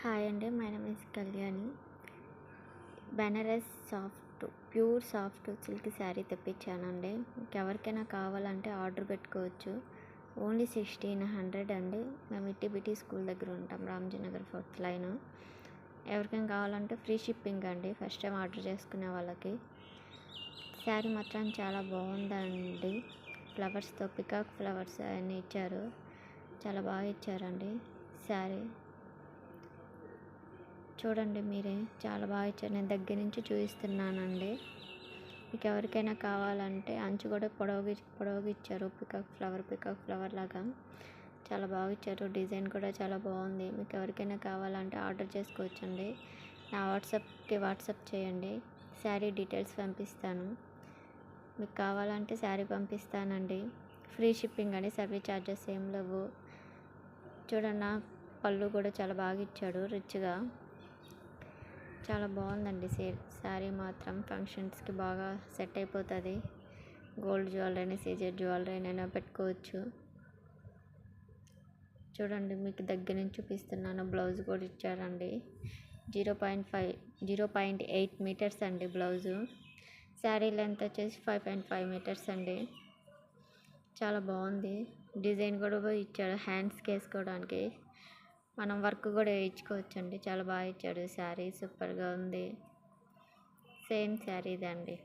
Hi అండి, my name is Kalyani. Banaras pure soft silk sari తెప్పించానండి. ఎవరికైనా కావాలంటే ఆర్డర్ పెట్టుకోవచ్చు. ఓన్లీ 1600 అండి. మేము ఇట్టిబిటి స్కూల్ దగ్గర ఉంటాం, రామ్జీనగర్ 4th లైన్. ఎవరికైనా కావాలంటే ఫ్రీ షిప్పింగ్ అండి, ఫస్ట్ టైం ఆర్డర్ చేసుకునే వాళ్ళకి. శారీ మాత్రం చాలా బాగుందండి. ఫ్లవర్స్తో పికాక్ ఫ్లవర్స్ అన్నీ ఇచ్చారు, చాలా బాగా ఇచ్చారండి. శారీ చూడండి మీరే, చాలా బాగా ఇచ్చారు. నేను దగ్గర నుంచి చూపిస్తున్నానండి. మీకు ఎవరికైనా కావాలంటే అంచు కూడా పొడవుగా ఇచ్చారు, పికాక్ ఫ్లవర్ లాగా చాలా బాగా ఇచ్చారు. డిజైన్ కూడా చాలా బాగుంది. మీకు ఎవరికైనా కావాలంటే ఆర్డర్ చేసుకోవచ్చండి. నా వాట్సాప్ చేయండి, శారీ డీటెయిల్స్ పంపిస్తాను. మీకు కావాలంటే శారీ పంపిస్తానండి. ఫ్రీ షిప్పింగ్ అండి, సర్వీస్ ఛార్జెస్ ఏం లేవు. చూడండి, పళ్ళు కూడా చాలా బాగా ఇచ్చాడు, రిచ్గా. చాలా బాగుందండి శారీ మాత్రం. ఫంక్షన్స్కి బాగా సెట్ అయిపోతుంది. గోల్డ్ జ్యువెలరీ, సీజెడ్ జ్యువెలరీ అయినా పెట్టుకోవచ్చు. చూడండి, మీకు దగ్గర నుంచి చూపిస్తున్నాను. బ్లౌజ్ కూడా ఇచ్చారండి. 0.8 మీటర్స్ అండి బ్లౌజు. శారీ లెంత్ వచ్చేసి 5.5 మీటర్స్ అండి. చాలా బాగుంది. డిజైన్ కూడా ఇచ్చాడు హ్యాండ్స్కి వేసుకోవడానికి. మనం వర్క్ కూడా వేయించుకోవచ్చండి. చాలా బాగా ఇచ్చాడు. శారీ సూపర్గా ఉంది. సేమ్ శారీ ఇదండి.